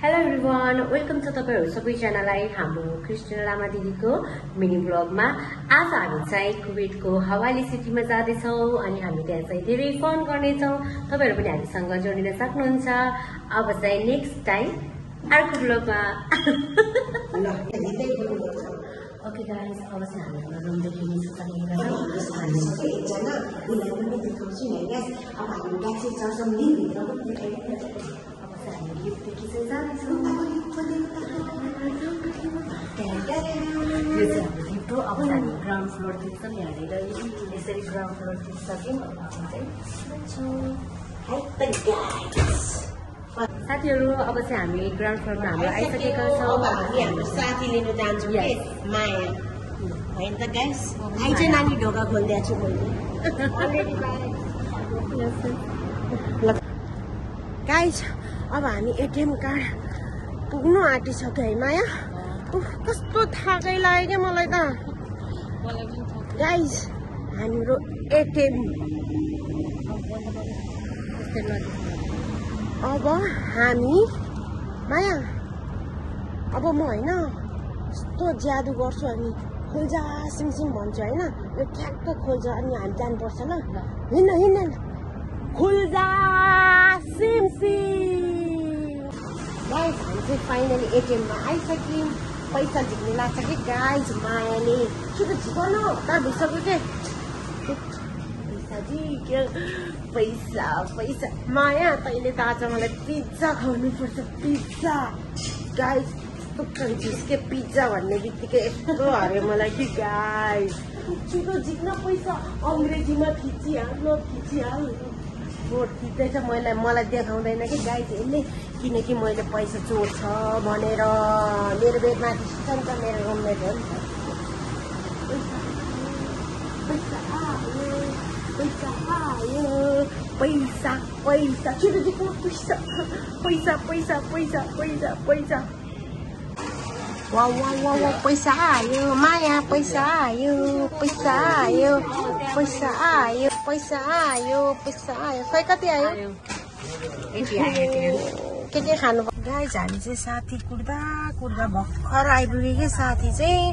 Hello everyone, welcome to तपाईहरु सबैजनालाई हाम्रो क्रिस्टिना लामा दिदीको मिनी ब्लगमा। आज हामी चाहिँ कुवेतको हवाली सिटीमा जाँदै छौं अनि हामी त्यहाँ चाहिँ धेरै फन गर्ने छौं। तपाईहरु पनि हामीसँग जोडिन सक्नुहुन्छ। अब चाहिँ नेक्स्ट टाइम अर्को ब्लगमा ओके गाइस, अब चाहिँ हामी हाम्रो रुम देखिन सकिन्छ। हामी एकजना उलाई पनि देखाउँछु नि गाइस। अब हामी ट्याक्सी चढ्छौं नि भित्र पनि देखाइदिन्छ। हामी लिफ्ट देखि चाहिँ जान्छौँ। यो चाहिँ हाम्रो लिफ्ट हो। अब हामी ग्राउन्ड फ्लोर देख्छौँ यहाँनिर। यसरी ग्राउन्ड फ्लोर देख्छौँ। साथीहरू, अब चाहिँ हामी ग्राउन्ड फ्लोरमा हाम्रो आइसकेका छौँ। हामी हाम्रो साथी लिन जान्छौँ के माया होइन त गाइस। आइ चाहिँ नानी ढोका खोलिदिएको छु मैले गाइस। अब हामी एटीएम कार्ड पुग्नु आँटिसक्यो है माया। कस्तो थाकै लाग्यो क्या मलाई त गाइस। हाम्रो एटीएम अब हामी माया, अब म होइन यस्तो जादु गर्छु अनि खोल्जा सिमसिम भन्छु होइन। यो ठ्याक्क खोल्छ अनि हामी जानुपर्छ ल। हिँड्न हिँड्न खोल्जा सिमसिम। गाइस, हामी चाहिँ फाइनली एटीएममा आइसक्यौँ। पैसा झिक्नु लाग्छ कि गाइस मायाले। छिटो झिकाउन तार भइसक्यो के पैसा झिक्यो। पैसा पैसा माया, तैँले त आज मलाई पिज्जा खुवाउनुपर्छ। पिज्जा गाइस, यस्तो कन्फ्युज के पिज्जा भन्ने बित्तिकै यस्तो हऱ्यो मलाई कि गाइस। छिटो झिक्न पैसा अङ्ग्रेजीमा खिचिहाल। चोर खिच्दैछ मलाई देखाउँदैन कि गाइस यसले, किनकि मैले पैसा चोर्छ भनेर। मेरो बेडमाथि छ नि त मेरो रुममेट हो नि त। पैसा पैसा छिटो झिक्नु पैसा पैसा पैसा पैसा पैसा पैसा। वा वा वा वा, पैसा आयो माया, पैसा आयो पैसा आयो पैसा आयो पैसा आयो पैसा आयो। खै कति आयो? के खानु गाइस? हामी चाहिँ साथी कुर्दा कुर्दा भर्खर आइपुग्यो कि साथी चाहिँ।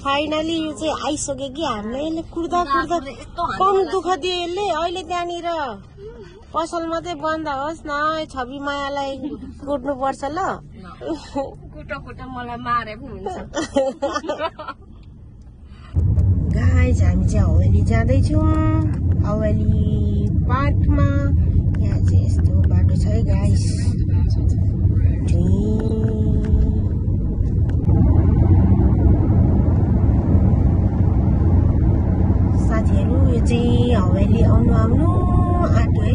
फाइनली यो चाहिँ आइसक्यो कि हामीलाई। यसले कुर्दा कुर्दा कम दुःख दियो यसले। अहिले त्यहाँनिर पसल मात्रै बन्द होस् न, छवि मायालाई कुट्नु पर्छ ल। कुटा मलाई मारे पनि हुन्छ। गाइस, हामी चाहिँ हवेली जाँदैछौँ। हवेली पार्कमा। यहाँ चाहिँ यस्तो बाटो छ है गाइस। साथीहरू, यो चाहिँ हवेली आउनु आँट्यो है।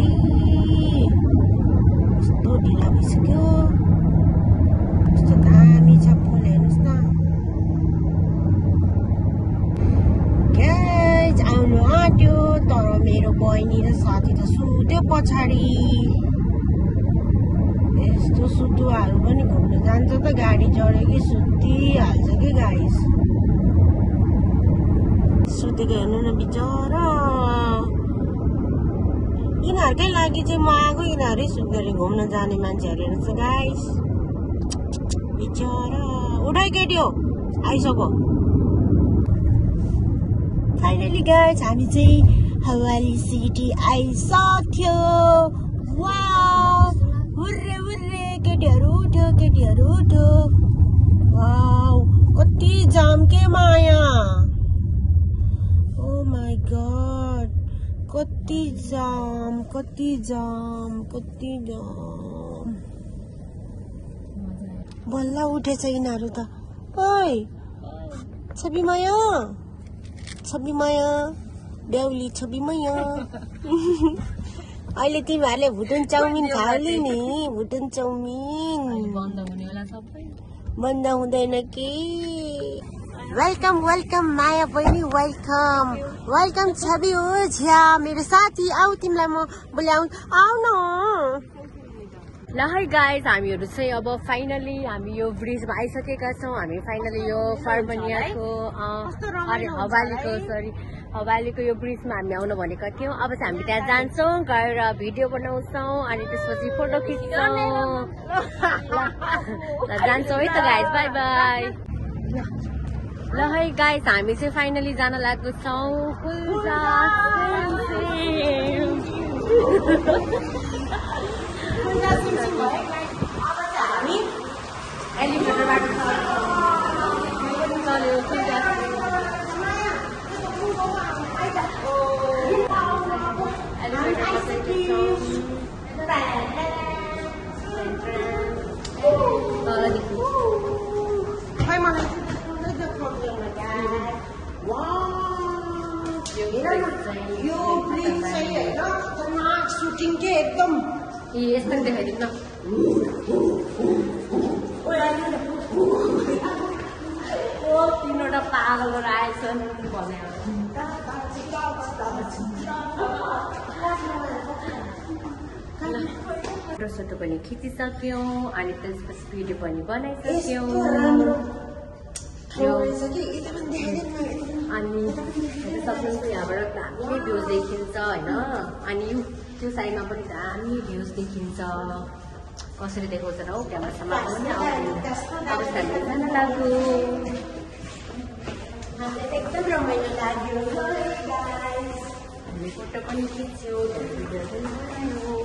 यस्तो ढिला भइसक्यो। यस्तो दामी छ फुल, हेर्नुहोस् न गाइस। आउनु आँट्यो तर मेरो बहिनी र साथी त सुत्यो पछाडि। यस्तो सुतुवाहरू पनि घुम्नु जान्छ त गाडी चढ्यो कि सुतिहाल्छ कि गाइस। सुतेको हेर्नु न बिचरा। यिनीहरूकै लागि चाहिँ म आएको। यिनीहरू सुत्दै घुम्न जाने मान्छेहरू हेर्नु छ गाइस। बिचरा उठाइ केट्यो आइसक्यो। फाइनली गाइस, हामी चाहिँ हवाली सिटी आइसक्यो। वाउ, हुर्रे हुर्रे, केटीहरू उठ्यो केटीहरू उठ्यो। वाउ, कति जाम के माया। ओ माई गॉड, कति जाम कति जाम कति जाम। बल्ल उठेछ यिनीहरू त। ओइ छवि माया, छवि माया बेहुली छवि माया। अहिले तिमीहरूले भुटन चाउमिन खाओली नि। भुटन चाउमिन बन्द हुँदैन कि। वेलकम वेलकम माया बहिनी, वेलकम वेलकम। छवि हो झ्या मेरो साथी, आऊ तिमीलाई म बोलाउ, आऊ न। ल है गाइस, हामीहरू चाहिँ अब फाइनली हामी यो ब्रिजमा आइसकेका छौँ। हामी फाइनली यो फर्बनियाको हवालीको हवालीको यो ब्रिजमा हामी आउनु भनेका थियौँ। अब चाहिँ हामी त्यहाँ जान्छौँ, गएर भिडियो बनाउँछौँ अनि त्यसपछि फोटो खिच्छौँ। ल जान्छौँ है त गाइस, बाई बाई। ल है गाइस, हामी चाहिँ फाइनली जान लागेको छौँ कुल्चा हामी एलिभेटरबाट यो ब्रिज चाहिँ होइन सुटिङ के एकदम यस्तो देखाइदिनु न। तीनवटा पागल आएछन् फोटो पनि खिचिसक्यौँ अनि त्यसपछि भिडियो पनि बनाइसक्यौँ। अनि सक्नुहुन्छ यहाँबाट दामी भ्यूज देखिन्छ होइन। अनि त्यो साइडमा पनि दामी भ्यूज देखिन्छ। कसरी देखाउँछ र हौ क्यामेरासम्म पनि आउँदैन। अब हामी जान लाग्यो। एकदम रमाइलो लाग्यो। हामी फोटो पनि खिच्यौँ, भिडियो पनि बनायौँ।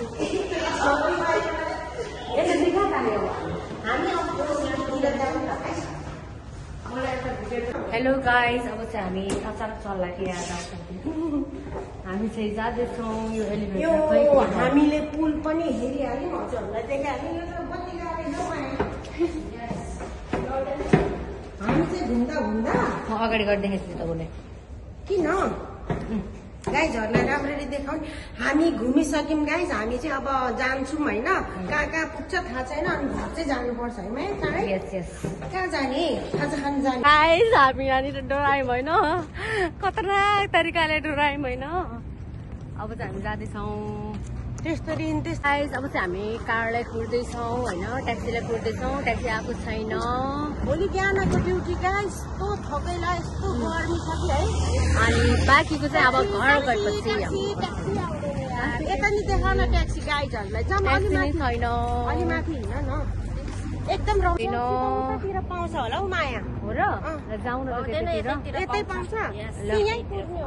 हेलो गाइस, अब चाहिँ हामी अचानक चल्दाखेरि हामी चाहिँ जाँदैछौँ यो एलिभेटर। हामीले पुल पनि हेरिहाल्यौँ, हजुरहरूलाई देखाइहाल्यौँ। हामी चाहिँ घुम्दा घुम्दा म अगाडि गएर देखाइदिन्छु तपाईँलाई। किन गाइजहरूलाई राम्ररी देखाउने। हामी घुमिसक्यौँ गाइज, हामी चाहिँ अब जान्छौँ होइन। कहाँ कहाँ पुग्छ थाहा छैन, अनि घर चाहिँ जानुपर्छ है माया चाँडै। कहाँ जाने? खाजा खान जाने। गाइस, हामी यहाँनिर डरायौँ होइन, खतरनाक तरिकाले डरायौँ होइन। अब चाहिँ हामी जाँदैछौँ त्यस्तरी गाइस। अब चाहिँ हामी कारलाई कुर्दैछौँ होइन, ट्याक्सीलाई कुर्दैछौँ। ट्याक्सी आएको छैन। भोलि बिहानको ड्युटी गाइस, यस्तो थकैलाई यस्तो गर्मी छ कि है। अनि बाँकीको चाहिँ अब घर गएपछि यता नि देखाउन ट्याक्सी गाइडहरूलाई। ट्याक्सी नै छैन। अलि माथि हिँड न, एकदम रमाइलोतिर पाउँछ होला हौ माया। हो र जाउँ न त्यतातिर। यतै पाउँछ।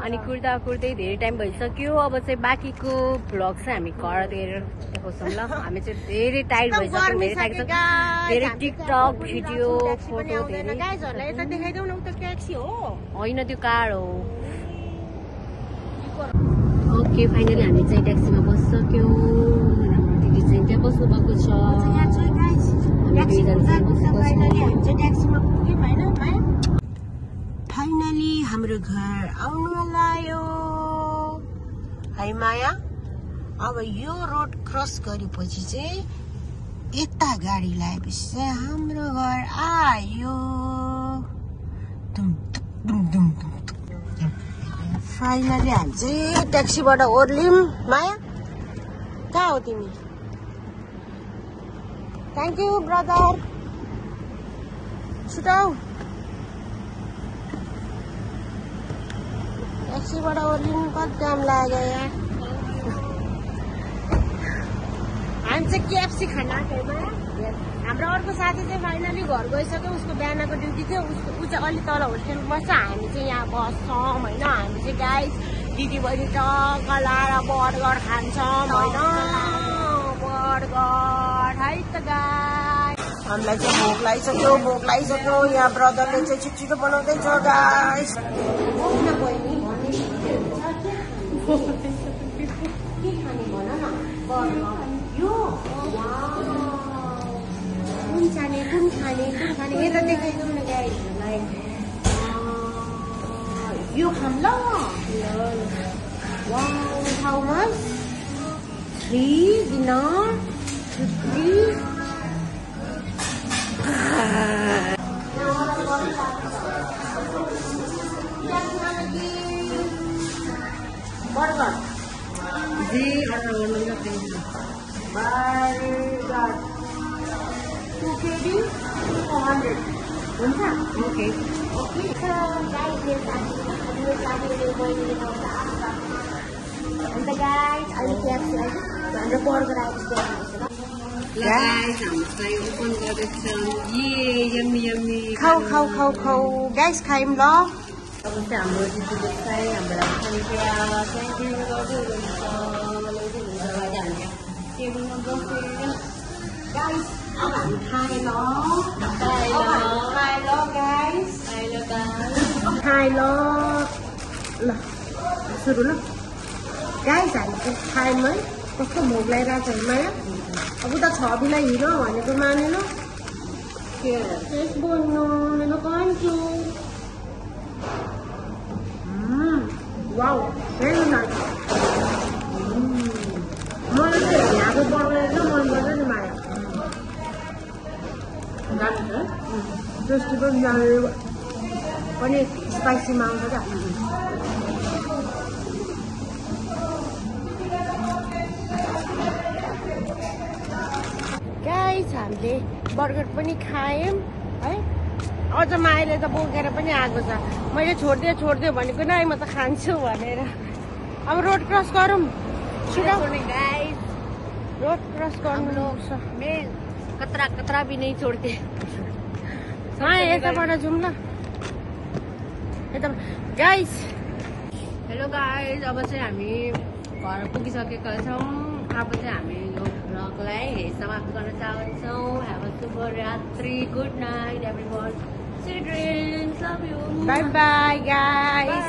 अनि कुर्दा कुर्दै धेरै टाइम भइसक्यो। अब चाहिँ बाँकीको भ्लग चाहिँ हामी घरतिर देखाउँछौँ ल। हामी चाहिँ धेरै टाइट भइसक्यो, धेरै थाकिसक्यो। धेरै टिकटक भिडियो फोटो गाइजहरूलाई यता देखाइदेऊ न, उता ट्याक्सी हो होइन, त्यो कार हो। ओके, फाइनली हामी चाहिँ ट्याक्सीमा बसिसक्यौँ। दिदी चाहिँ त्यहाँ बस्नु भएको छ। फाइनली हाम्रो घर आउनु लाग्यो है माया। अब यो रोड क्रस गरेपछि चाहिँ यता गाडी लगाएपछि चाहिँ हाम्रो घर आयो। फाइनली हामी चाहिँ ट्याक्सीबाट ओर्लियौँ। माया कहाँ हो तिमी? Thank you brother. छिटो ट्याक्सीबाट ओर्लिनु कति टाइम लाग्यो यहाँ। हामी चाहिँ केएफसी खान आएको। हाम्रो अर्को साथी चाहिँ फाइनली घर गइसक्यो, उसको बिहानको ड्युटी थियो। ऊ चाहिँ अलि तल होस्टेलमा बस्छ, हामी चाहिँ यहाँ बस्छौँ होइन। हामी चाहिँ गाइस दिदी बहिनी टक्क लाएर बर्गर खान्छौँ होइन। बर्गर है त गाइस। हामीलाई चाहिँ भोक लागिसक्यो। यहाँ ब्रदरले चाहिँ छिटो बनाउँदैछ गाइस। के खाने भन न? बर्गर यो कुन खाने यता देखाइदिउँ न गाइसहरूलाई। यो खाम ल। How much? 3 dinar. 3. Burger. G Burger. 2 kg 400. हुन्छ ओके अन्त गाइस अहिले क्याप्सीलाई हाम्रो बर्गर आइसकेको गाइस हामीलाई ओपन गर्दैछौँ यम्मी यम्मी खाऊ खाऊ खाऊ खाऊ गाइस खायौँ ल अब चाहिँ हाम्रो दिदीले चाहिँ हामीलाई खानेकुरा चाहिँ गर्दै हुनुहुन्छ टेबलमा बसेर गाइस अब हामी खाए ल गाइस खाए ल ल सुरु ल गाइस हामी खायौँ है कस्तो भोक लागिरहेको छ माया अब उता छ बिना हिरो भनेको मानेन बोल्नु मेरो कान्छु वाउ हेर्नु न मलाई चाहिँ यहाँको बर्गर मन पर्छ नि माया टेस्टी पनि स्पाइसीमा आउँछ क्या गाइस हामीले बर्गर पनि खायौँ है अझ मायाले त बोकेर पनि आएको छ मैले छोडिदियो भनेको नै म त खान्छु भनेर अब रोड क्रस गरौँ गाइस रोड क्रस गर्नु मेन कतरा भी नहीं छोड़ते माया यताबाट जाउँ ल यता गाइस हेलो गाइस अब चाहिँ हामी घर पुगिसकेका छौँ अब चाहिँ हामी यो भ्लगलाई समाप्त गर्न चाहन्छौँ हेभ अ शुभ रात्रि good night everyone children love you by by guys